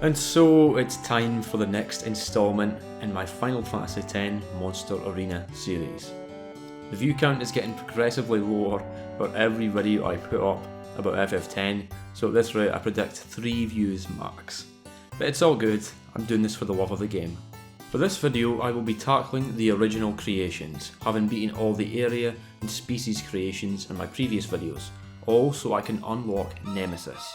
And so it's time for the next installment in my Final Fantasy X Monster Arena series. The view count is getting progressively lower for every video I put up about FF10, so at this rate I predict 3 views max. But it's all good, I'm doing this for the love of the game. For this video I will be tackling the original creations, having beaten all the area and species creations in my previous videos, all so I can unlock Nemesis.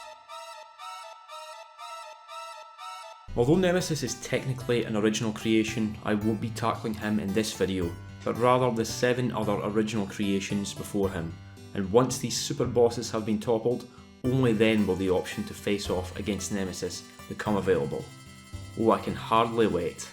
Although Nemesis is technically an original creation, I won't be tackling him in this video, but rather the 7 other original creations before him, and once these super bosses have been toppled, only then will the option to face off against Nemesis become available. Oh, I can hardly wait.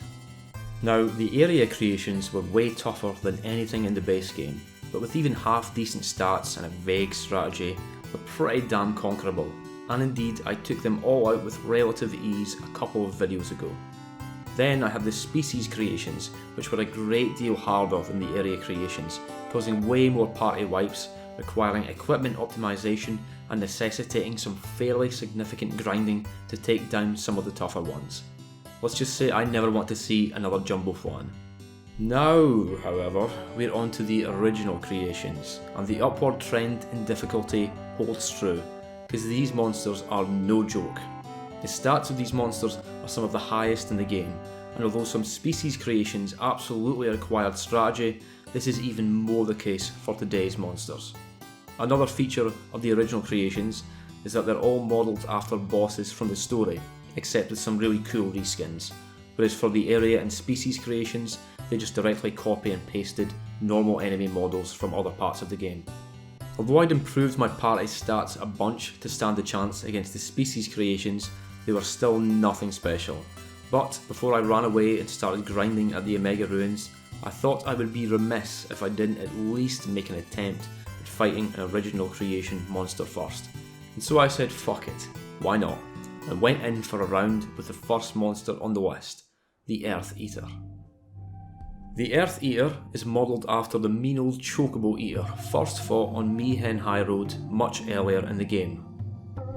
Now, the area creations were way tougher than anything in the base game, but with even half decent stats and a vague strategy, they're pretty damn conquerable. And indeed I took them all out with relative ease a couple of videos ago. Then I had the species creations, which were a great deal harder than the area creations, causing way more party wipes, requiring equipment optimization and necessitating some fairly significant grinding to take down some of the tougher ones. Let's just say I never want to see another jumbo flan. Now, however, we're on to the original creations, and the upward trend in difficulty holds true, because these monsters are no joke. The stats of these monsters are some of the highest in the game, and although some species creations absolutely required strategy, this is even more the case for today's monsters. Another feature of the original creations is that they're all modelled after bosses from the story, except with some really cool reskins, whereas for the area and species creations, they just directly copy and pasted normal enemy models from other parts of the game. Although I'd improved my party stats a bunch to stand a chance against the species creations, they were still nothing special. But before I ran away and started grinding at the Omega Ruins, I thought I would be remiss if I didn't at least make an attempt at fighting an original creation monster first. And so I said fuck it, why not? And went in for a round with the first monster on the list, the Earth Eater. The Earth Eater is modelled after the mean old Chocobo Eater first fought on Mi'ihen High Road much earlier in the game.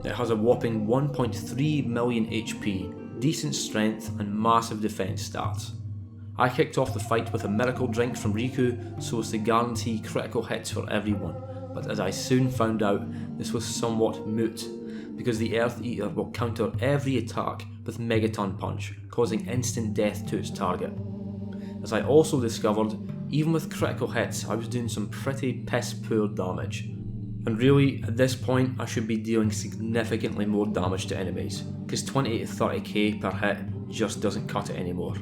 It has a whopping 1.3 million HP, decent strength and massive defense stats. I kicked off the fight with a miracle drink from Riku so as to guarantee critical hits for everyone, but as I soon found out, this was somewhat moot, because the Earth Eater will counter every attack with Megaton Punch, causing instant death to its target. As I also discovered, even with critical hits I was doing some pretty piss poor damage. And really, at this point I should be dealing significantly more damage to enemies, because 20 to 30k per hit just doesn't cut it anymore.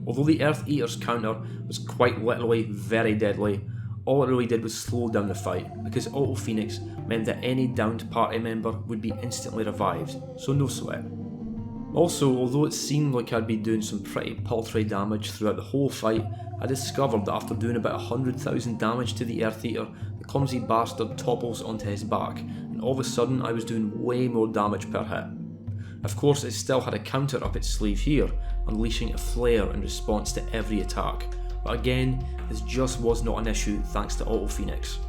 Although the Earth Eater's counter was quite literally very deadly, all it really did was slow down the fight, because Auto Phoenix meant that any downed party member would be instantly revived, so no sweat. Also, although it seemed like I'd been doing some pretty paltry damage throughout the whole fight, I discovered that after doing about 100,000 damage to the Earth Eater, the clumsy bastard topples onto his back, and all of a sudden I was doing way more damage per hit. Of course, it still had a counter up its sleeve here, unleashing a flare in response to every attack, but again, this just was not an issue thanks to Auto Phoenix.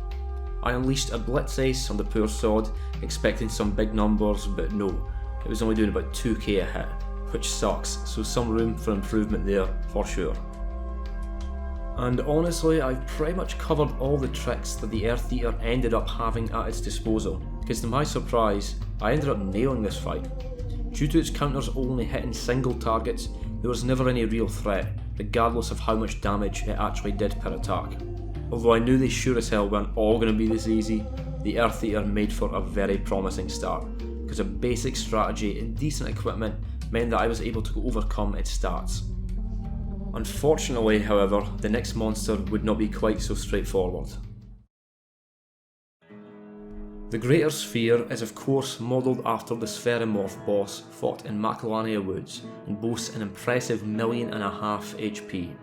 I unleashed a Blitz Ace on the poor sod, expecting some big numbers, but no. It was only doing about 2k a hit, which sucks, so some room for improvement there for sure. And honestly, I've pretty much covered all the tricks that the Earth Eater ended up having at its disposal, because to my surprise, I ended up nailing this fight. Due to its counters only hitting single targets, there was never any real threat, regardless of how much damage it actually did per attack. Although I knew they sure as hell weren't all going to be this easy, the Earth Eater made for a very promising start, because a basic strategy and decent equipment meant that I was able to overcome its stats. Unfortunately, however, the next monster would not be quite so straightforward. The Greater Sphere is of course modelled after the Spheromorph boss fought in Macalania Woods and boasts an impressive 1.5 million HP.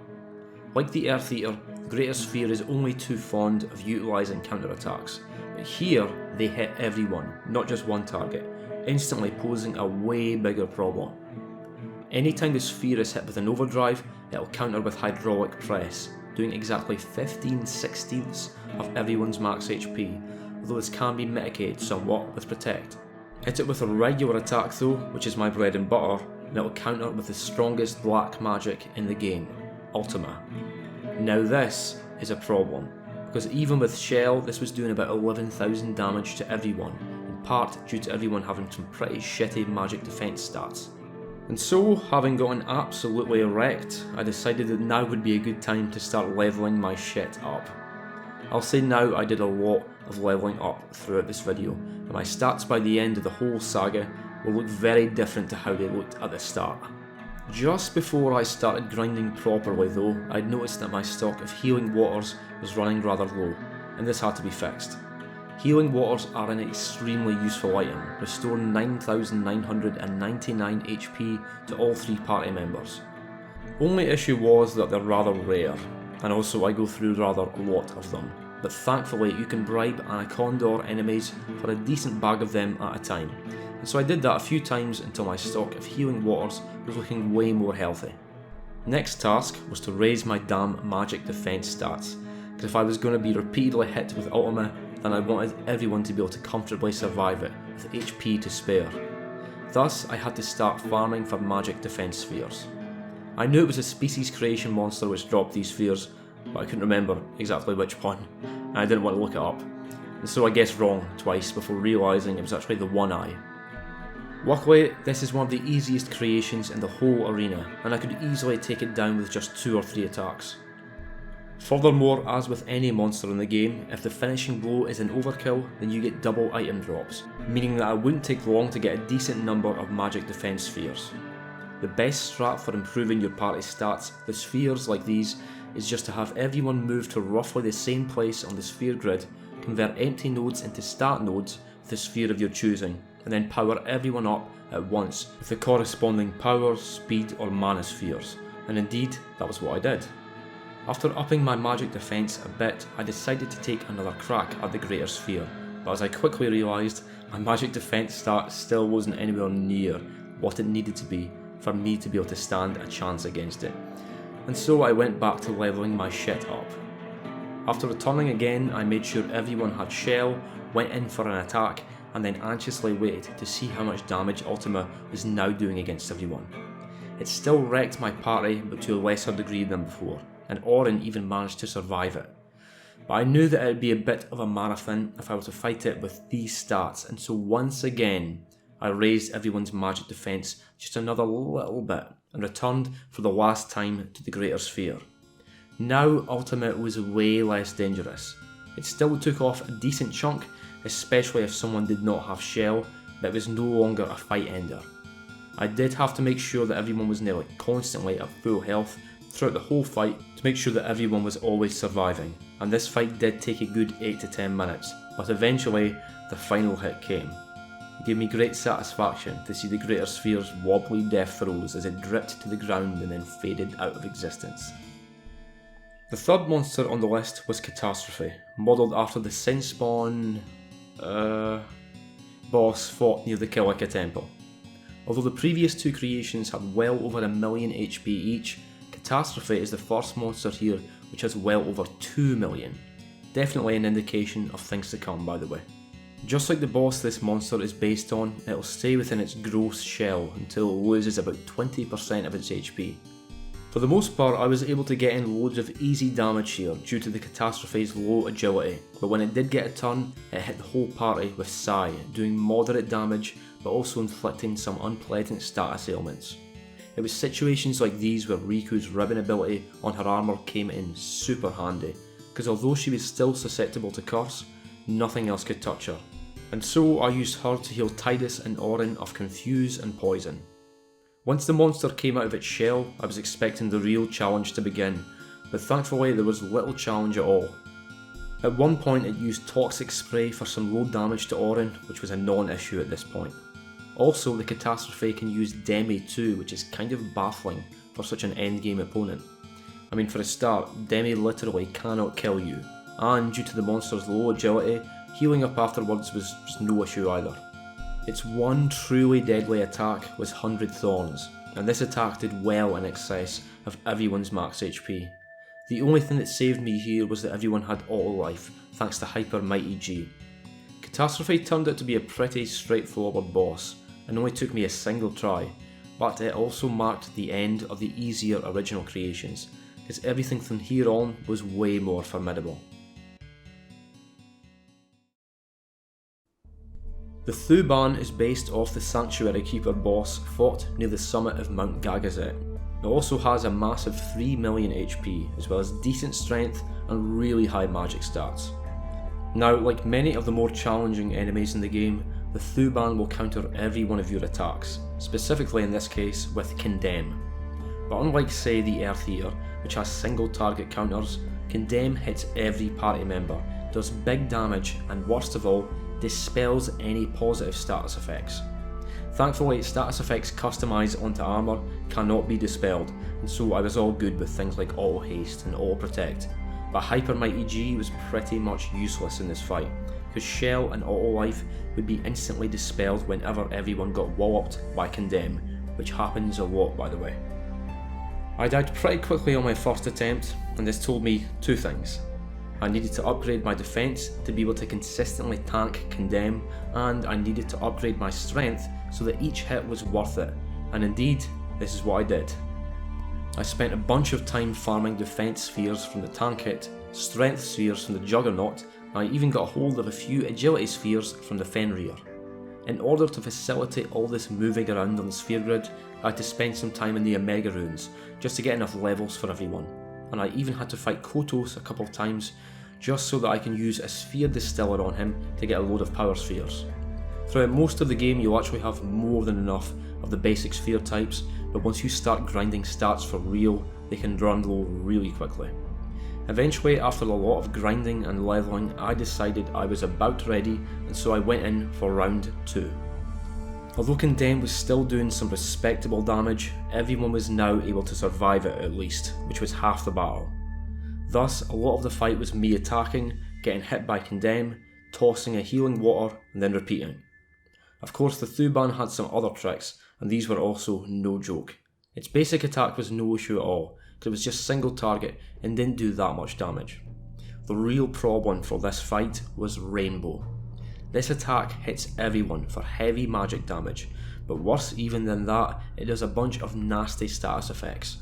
Like the Earth Eater, the Greater Sphere is only too fond of utilising counterattacks, but here they hit everyone, not just one target, instantly posing a way bigger problem. Anytime the sphere is hit with an overdrive, it'll counter with hydraulic press, doing exactly 15/16 of everyone's max HP, although this can be mitigated somewhat with protect. Hit it with a regular attack though, which is my bread and butter, and it'll counter with the strongest black magic in the game, Ultima. Now this is a problem, because even with Shell this was doing about 11,000 damage to everyone, in part due to everyone having some pretty shitty magic defense stats. And so, having gotten absolutely wrecked, I decided that now would be a good time to start leveling my shit up. I'll say now I did a lot of leveling up throughout this video, and my stats by the end of the whole saga will look very different to how they looked at the start. Just before I started grinding properly though, I'd noticed that my stock of healing waters was running rather low, and this had to be fixed. Healing waters are an extremely useful item, restoring 9,999 HP to all 3 party members. Only issue was that they're rather rare, and also I go through rather a lot of them, but thankfully you can bribe Anaconda enemies for a decent bag of them at a time, and so I did that a few times until my stock of healing waters was looking way more healthy. Next task was to raise my damn magic defense stats, because if I was going to be repeatedly hit with Ultima, then I wanted everyone to be able to comfortably survive it with HP to spare. Thus I had to start farming for magic defense spheres. I knew it was a species creation monster which dropped these spheres, but I couldn't remember exactly which one, and I didn't want to look it up, and so I guessed wrong twice before realising it was actually the One Eye. Luckily, this is one of the easiest creations in the whole arena, and I could easily take it down with just 2 or 3 attacks. Furthermore, as with any monster in the game, if the finishing blow is an overkill, then you get double item drops, meaning that it wouldn't take long to get a decent number of magic defense spheres. The best strat for improving your party stats with spheres like these is just to have everyone move to roughly the same place on the sphere grid, convert empty nodes into stat nodes with the sphere of your choosing, and then power everyone up at once with the corresponding power, speed or mana spheres, and indeed that was what I did. After upping my magic defense a bit, I decided to take another crack at the greater sphere, but as I quickly realised, my magic defense stat still wasn't anywhere near what it needed to be for me to be able to stand a chance against it, and so I went back to levelling my shit up. After returning again, I made sure everyone had Shell, went in for an attack, and then anxiously waited to see how much damage Ultima was now doing against everyone. It still wrecked my party, but to a lesser degree than before, and Orin even managed to survive it. But I knew that it would be a bit of a marathon if I were to fight it with these stats, and so once again I raised everyone's magic defense just another little bit and returned for the last time to the greater sphere. Now Ultimate was way less dangerous. It still took off a decent chunk, especially if someone did not have Shell, but it was no longer a fight ender. I did have to make sure that everyone was nearly constantly at full health throughout the whole fight to make sure that everyone was always surviving, and this fight did take a good 8 to 10 minutes, but eventually the final hit came. It gave me great satisfaction to see the greater sphere's wobbly death throes as it dripped to the ground and then faded out of existence. The third monster on the list was Catastrophe, modelled after the Sin-Spawn boss fought near the Kilika Temple. Although the previous 2 creations had well over 1 million HP each, Catastrophe is the first monster here which has well over 2 million. Definitely an indication of things to come, by the way. Just like the boss this monster is based on, it'll stay within its gross shell until it loses about 20% of its HP. For the most part, I was able to get in loads of easy damage here due to the Catastrophe's low agility, but when it did get a turn, it hit the whole party with Psy, doing moderate damage but also inflicting some unpleasant status ailments. It was situations like these where Riku's ribbon ability on her armour came in super handy, because although she was still susceptible to curse, nothing else could touch her. And so I used her to heal Tidus and Orin of Confuse and Poison. Once the monster came out of its shell, I was expecting the real challenge to begin, but thankfully there was little challenge at all. At one point it used Toxic Spray for some low damage to Orin, which was a non-issue at this point. Also, the Catastrophe can use Demi too, which is kind of baffling for such an endgame opponent. I mean, for a start, Demi literally cannot kill you, and due to the monster's low agility, healing up afterwards was just no issue either. Its one truly deadly attack was 100 Thorns, and this attack did well in excess of everyone's max HP. The only thing that saved me here was that everyone had auto life, thanks to Hyper Mighty G. Catastrophe turned out to be a pretty straightforward boss, and only took me a single try, but it also marked the end of the easier original creations, because everything from here on was way more formidable. The Thuban is based off the Sanctuary Keeper boss fought near the summit of Mount Gagazet. It also has a massive 3 million HP, as well as decent strength and really high magic stats. Now, like many of the more challenging enemies in the game, the Thuban will counter every one of your attacks, specifically in this case with Condemn. But unlike say the Earth Eater, which has single target counters, Condemn hits every party member, does big damage, and worst of all, dispels any positive status effects. Thankfully, status effects customised onto armour cannot be dispelled, and so I was all good with things like auto haste and auto protect, but Hyper Mighty G was pretty much useless in this fight, because Shell and auto life would be instantly dispelled whenever everyone got walloped by Condemn, which happens a lot by the way. I died pretty quickly on my first attempt, and this told me two things. I needed to upgrade my defense to be able to consistently tank Condemn, and I needed to upgrade my strength so that each hit was worth it, and indeed, this is what I did. I spent a bunch of time farming defense spheres from the tank hit, strength spheres from the Juggernaut, and I even got a hold of a few agility spheres from the Fenrir. In order to facilitate all this moving around on the sphere grid, I had to spend some time in the Omega runes, just to get enough levels for everyone. And I even had to fight Kotos a couple of times, just so that I can use a sphere distiller on him to get a load of power spheres. Throughout most of the game you'll actually have more than enough of the basic sphere types, but once you start grinding stats for real, they can run low really quickly. Eventually, after a lot of grinding and leveling, I decided I was about ready, and so I went in for round 2. Although Condemn was still doing some respectable damage, everyone was now able to survive it at least, which was half the battle. Thus, a lot of the fight was me attacking, getting hit by Condemn, tossing a healing water, and then repeating. Of course, the Thuban had some other tricks, and these were also no joke. Its basic attack was no issue at all, because it was just single target and didn't do that much damage. The real problem for this fight was Rainbow. This attack hits everyone for heavy magic damage, but worse even than that, it does a bunch of nasty status effects.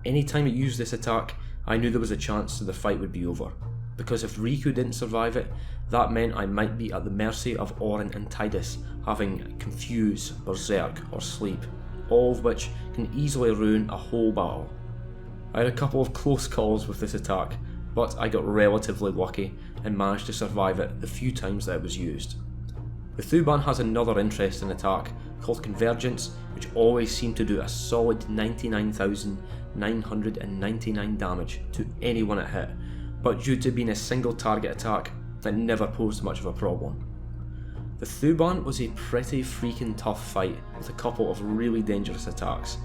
Anytime it used this attack, I knew there was a chance that the fight would be over, because if Riku didn't survive it, that meant I might be at the mercy of Orin and Tidus having Confuse, Berserk or Sleep, all of which can easily ruin a whole battle. I had a couple of close calls with this attack, but I got relatively lucky and managed to survive it the few times that it was used. The Thuban has another interesting attack called Convergence, which always seemed to do a solid 99,999 damage to anyone it hit, but due to being a single target attack, it never posed much of a problem. The Thuban was a pretty freaking tough fight with a couple of really dangerous attacks,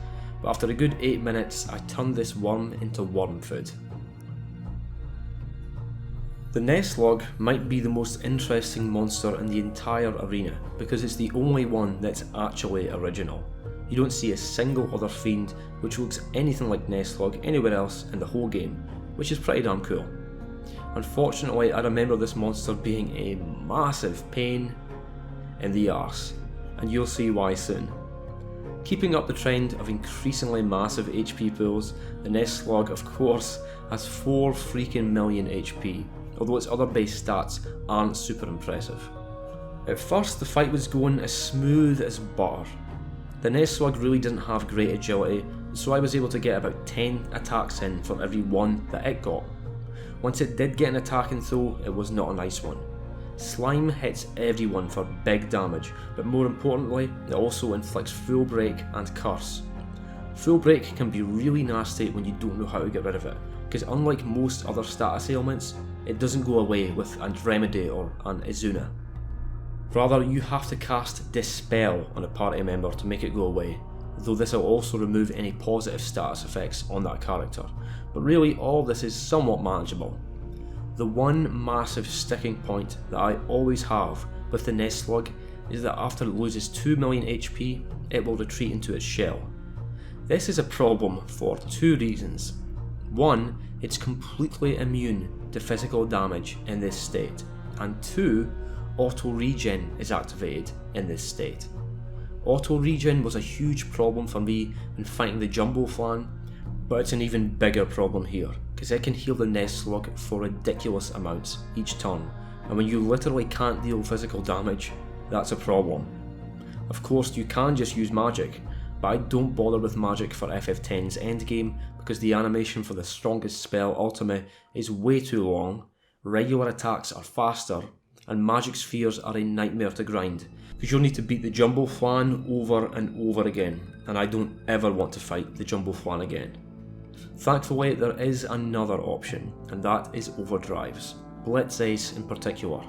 but after a good 8 minutes I turned this worm into worm food. The Nest-Slug might be the most interesting monster in the entire arena because it's the only one that's actually original. You don't see a single other fiend which looks anything like Nest-Slug anywhere else in the whole game, which is pretty damn cool. Unfortunately, I remember this monster being a massive pain in the arse, and you'll see why soon. Keeping up the trend of increasingly massive HP pools, the Nest-Slug of course has 4 freaking million HP, although its other base stats aren't super impressive. At first the fight was going as smooth as butter. The Nest-Slug really didn't have great agility, so I was able to get about 10 attacks in for every one that it got. Once it did get an attack in though, it was not a nice one. Slime hits everyone for big damage, but more importantly, it also inflicts Full Break and Curse. Full Break can be really nasty when you don't know how to get rid of it, because unlike most other status ailments, it doesn't go away with Andromeda or an Izuna. Rather, you have to cast Dispel on a party member to make it go away, though this will also remove any positive status effects on that character, but really all of this is somewhat manageable. The one massive sticking point that I always have with the Nest-Slug is that after it loses 2 million HP, it will retreat into its shell. This is a problem for 2 reasons. One, it's completely immune to physical damage in this state, and 2, auto regen is activated in this state. Auto regen was a huge problem for me when fighting the Jumbo Flan, but it's an even bigger problem here, because it can heal the Nest-Slug for ridiculous amounts each turn, and when you literally can't deal physical damage, that's a problem. Of course you can just use magic, but I don't bother with magic for FF10's endgame because the animation for the strongest spell, Ultima, is way too long, regular attacks are faster, and magic spheres are a nightmare to grind, because you'll need to beat the Jumbo Flan over and over again, and I don't ever want to fight the Jumbo Flan again. Thankfully there is another option, and that is overdrives, Blitz Ace in particular.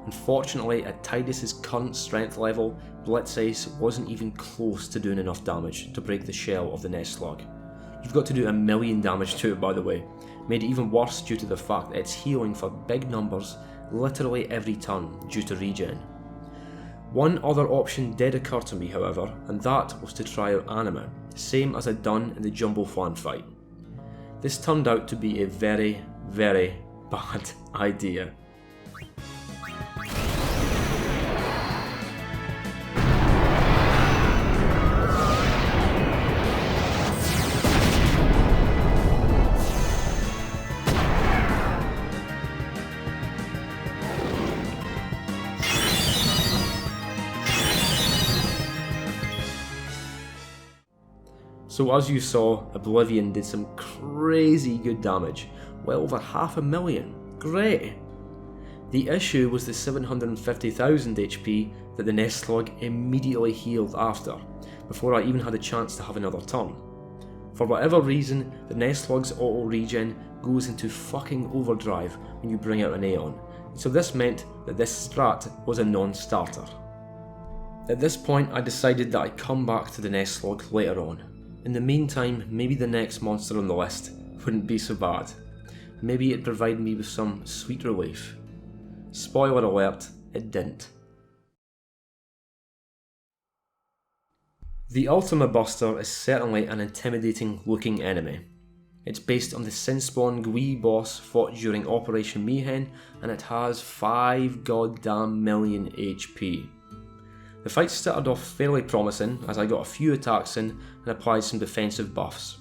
Unfortunately, at Tidus's current strength level, Blitz Ace wasn't even close to doing enough damage to break the shell of the Nest-Slug. You've got to do 1,000,000 damage to it, by the way, made even worse due to the fact that it's healing for big numbers literally every turn due to regen. One other option did occur to me however, and that was to try out Anima, same as I'd done in the Jumbo Flan fight. This turned out to be a very, very bad idea. So as you saw, Oblivion did some crazy good damage, well over 500,000, great! The issue was the 750,000 HP that the Nest-Slug immediately healed after, before I even had a chance to have another turn. For whatever reason, the Nest-Slug's auto regen goes into fucking overdrive when you bring out an Aeon, so this meant that this strat was a non-starter. At this point I decided that I'd come back to the Nest-Slug later on. In the meantime, maybe the next monster on the list wouldn't be so bad. Maybe it'd provide me with some sweet relief. Spoiler alert, it didn't. The Ultima Buster is certainly an intimidating looking enemy. It's based on the Sinspawn Gwee boss fought during Operation Mayhem, and it has 5 goddamn million HP. The fight started off fairly promising as I got a few attacks in and applied some defensive buffs.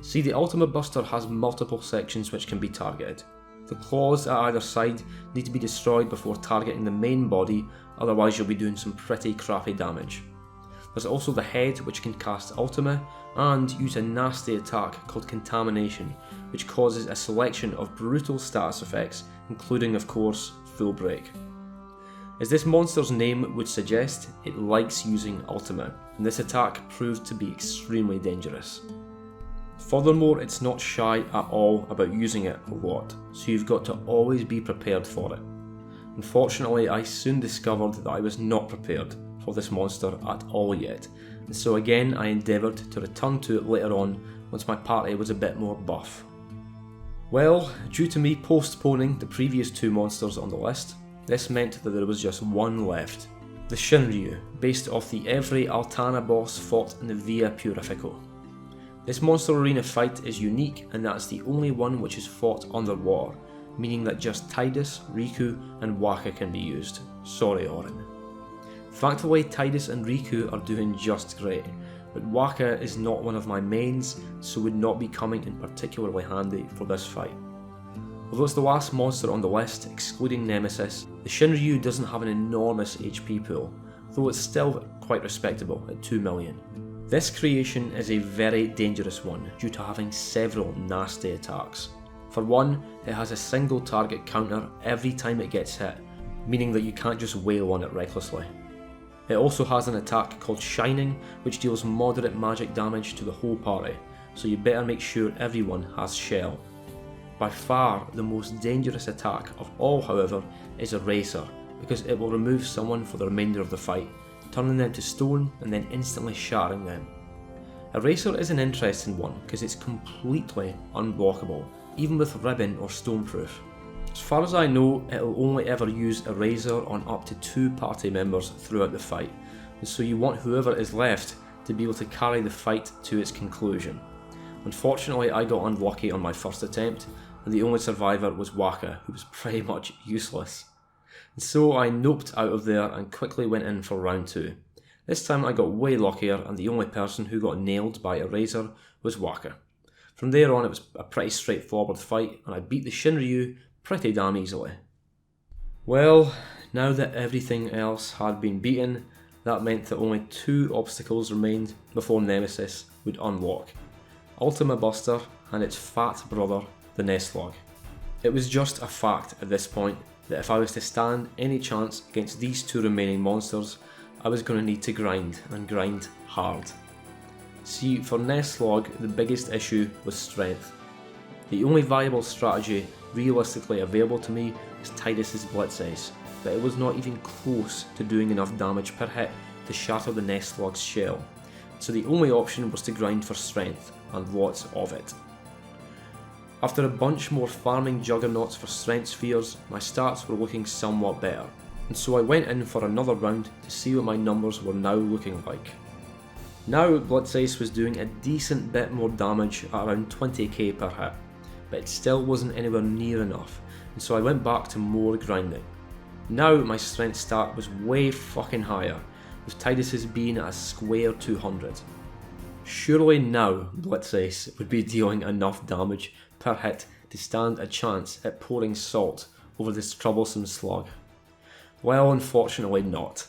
See, the Ultima Buster has multiple sections which can be targeted. The claws at either side need to be destroyed before targeting the main body, otherwise you'll be doing some pretty crappy damage. There's also the head which can cast Ultima and use a nasty attack called Contamination, which causes a selection of brutal status effects, including of course Full Break. As this monster's name would suggest, it likes using Ultima, and this attack proved to be extremely dangerous. Furthermore, it's not shy at all about using it a lot, so you've got to always be prepared for it. Unfortunately, I soon discovered that I was not prepared for this monster at all yet, and so again I endeavoured to return to it later on once my party was a bit more buff. Well, due to me postponing the previous 2 monsters on the list, this meant that there was just one left, the Shin Ryu, based off the every Altana boss fought in the Via Purifico. This monster arena fight is unique and that's the only one which is fought underwater, meaning that just Tidus, Riku and Wakka can be used. Sorry Orin. Thankfully Tidus and Riku are doing just great, but Wakka is not one of my mains, so would not be coming in particularly handy for this fight. Although it's the last monster on the list, excluding Nemesis, the Shin Ryu doesn't have an enormous HP pool, though it's still quite respectable at 2 million. This creation is a very dangerous one due to having several nasty attacks. For one, it has a single target counter every time it gets hit, meaning that you can't just wail on it recklessly. It also has an attack called Shining, which deals moderate magic damage to the whole party, so you better make sure everyone has Shell. By far the most dangerous attack of all, however, is Eraser, because it will remove someone for the remainder of the fight, turning them to stone and then instantly shattering them. Eraser is an interesting one because it's completely unblockable, even with ribbon or stoneproof. As far as I know, it will only ever use Eraser on up to 2 party members throughout the fight, and so you want whoever is left to be able to carry the fight to its conclusion. Unfortunately, I got unlucky on my first attempt, and the only survivor was Wakka, who was pretty much useless. And so I noped out of there and quickly went in for round 2. This time I got way luckier, and the only person who got nailed by a razor was Waka. From there on it was a pretty straightforward fight, and I beat the Shin Ryu pretty damn easily. Well, now that everything else had been beaten, that meant that only 2 obstacles remained before Nemesis would unlock: Ultima Buster and its fat brother, the Nest-Slug. It was just a fact at this point that if I was to stand any chance against these 2 remaining monsters, I was going to need to grind, and grind hard. See, for Nest-Slug, the biggest issue was strength. The only viable strategy realistically available to me was Tidus's Blitz Ace, but it was not even close to doing enough damage per hit to shatter the Nest-Slug's shell, so the only option was to grind for strength, and lots of it. After a bunch more farming juggernauts for strength spheres, my stats were looking somewhat better, and so I went in for another round to see what my numbers were now looking like. Now Blitz Ace was doing a decent bit more damage at around 20k per hit, but it still wasn't anywhere near enough, and so I went back to more grinding. Now my strength stat was way fucking higher, with Tidus's being at a square 200. Surely now Blitz Ace would be dealing enough damage per hit to stand a chance at pouring salt over this troublesome slug. Well, unfortunately not.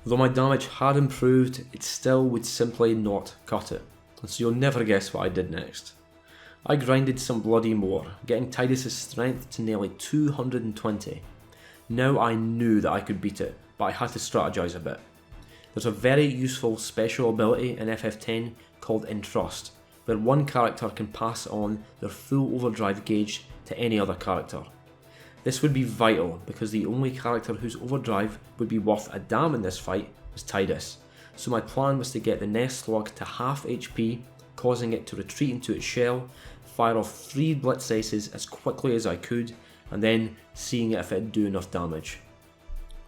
Though my damage had improved, it still would simply not cut it, and so you'll never guess what I did next. I grinded some bloody more, getting Tidus's strength to nearly 220. Now I knew that I could beat it, but I had to strategize a bit. There's a very useful special ability in FF10 called Entrust, where one character can pass on their full overdrive gauge to any other character. This would be vital because the only character whose overdrive would be worth a damn in this fight was Tidus, so my plan was to get the Nest-Slug to half HP, causing it to retreat into its shell, fire off 3 Blitz Aces as quickly as I could, and then seeing if it'd do enough damage.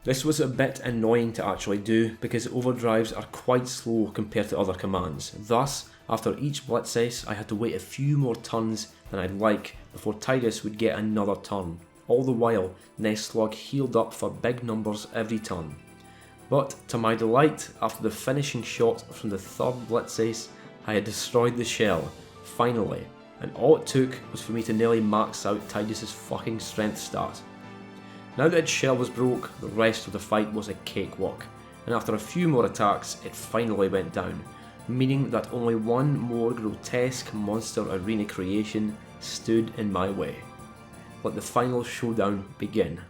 This was a bit annoying to actually do because overdrives are quite slow compared to other commands. Thus, after each Blitz Ace I had to wait a few more turns than I'd like before Tidus would get another turn. All the while, Nest-Slug healed up for big numbers every turn. But to my delight, after the finishing shot from the 3rd Blitz Ace, I had destroyed the shell, finally, and all it took was for me to nearly max out Tidus's fucking strength stat. Now that its shell was broke, the rest of the fight was a cakewalk, and after a few more attacks, it finally went down, meaning that only one more grotesque monster arena creation stood in my way. Let the final showdown begin.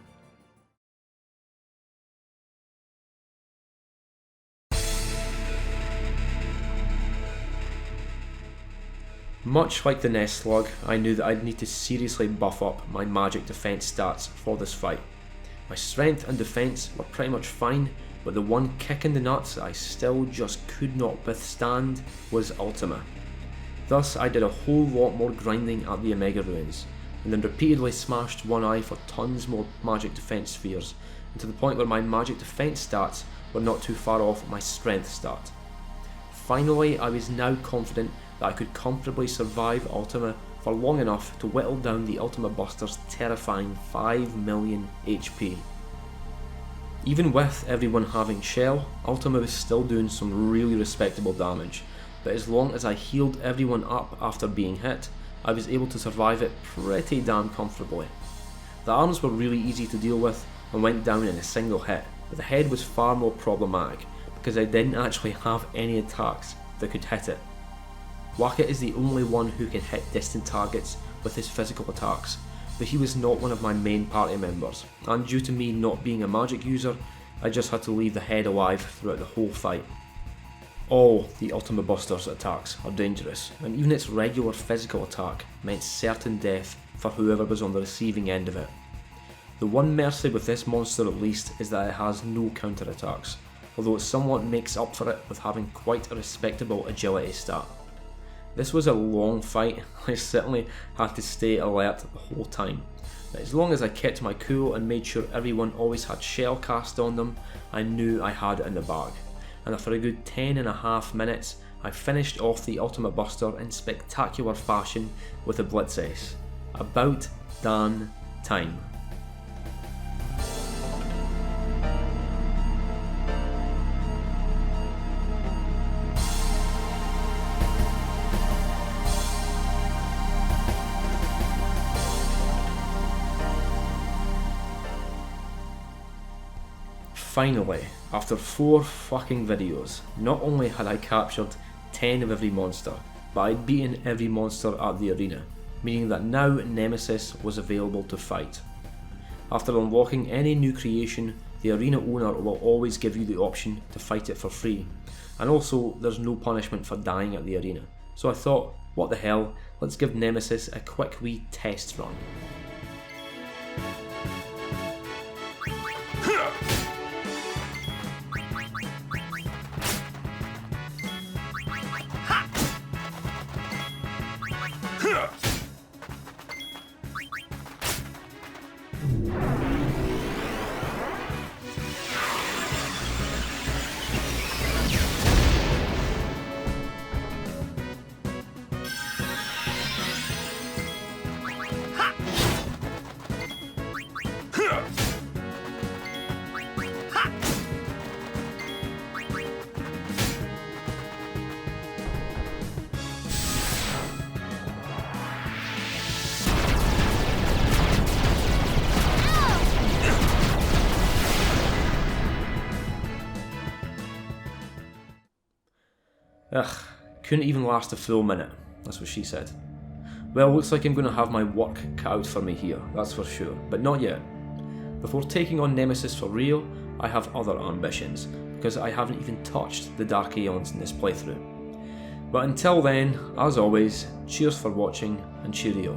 Much like the Nest-Slug, I knew that I'd need to seriously buff up my magic defense stats for this fight. My strength and defense were pretty much fine, but the one kick in the nuts I still just could not withstand was Ultima. Thus I did a whole lot more grinding at the Omega Ruins, and then repeatedly smashed one eye for tons more magic defense spheres, and to the point where my magic defense stats were not too far off my strength stat. Finally, I was now confident that I could comfortably survive Ultima for long enough to whittle down the Ultima Buster's terrifying 5 million HP. Even with everyone having shell, Ultima was still doing some really respectable damage, but as long as I healed everyone up after being hit, I was able to survive it pretty damn comfortably. The arms were really easy to deal with and went down in a single hit, but the head was far more problematic because I didn't actually have any attacks that could hit it. Waka is the only one who can hit distant targets with his physical attacks, but he was not one of my main party members, and due to me not being a magic user, I just had to leave the head alive throughout the whole fight. All the Ultima Buster's attacks are dangerous, and even its regular physical attack meant certain death for whoever was on the receiving end of it. The one mercy with this monster at least is that it has no counter-attacks, although it somewhat makes up for it with having quite a respectable agility stat. This was a long fight, I certainly had to stay alert the whole time, but as long as I kept my cool and made sure everyone always had shell cast on them, I knew I had it in the bag. And after a good 10.5 minutes, I finished off the Ultima Buster in spectacular fashion with a Blitz Ace. About damn time. Finally, after 4 fucking videos, not only had I captured 10 of every monster, but I'd beaten every monster at the arena, meaning that now Nemesis was available to fight. After unlocking any new creation, the arena owner will always give you the option to fight it for free, and also there's no punishment for dying at the arena. So I thought, what the hell, let's give Nemesis a quick wee test run. Ugh, couldn't even last a full minute, that's what she said. Well, looks like I'm going to have my work cut out for me here, that's for sure, but not yet. Before taking on Nemesis for real, I have other ambitions, because I haven't even touched the Dark Aeons in this playthrough. But until then, as always, cheers for watching and cheerio.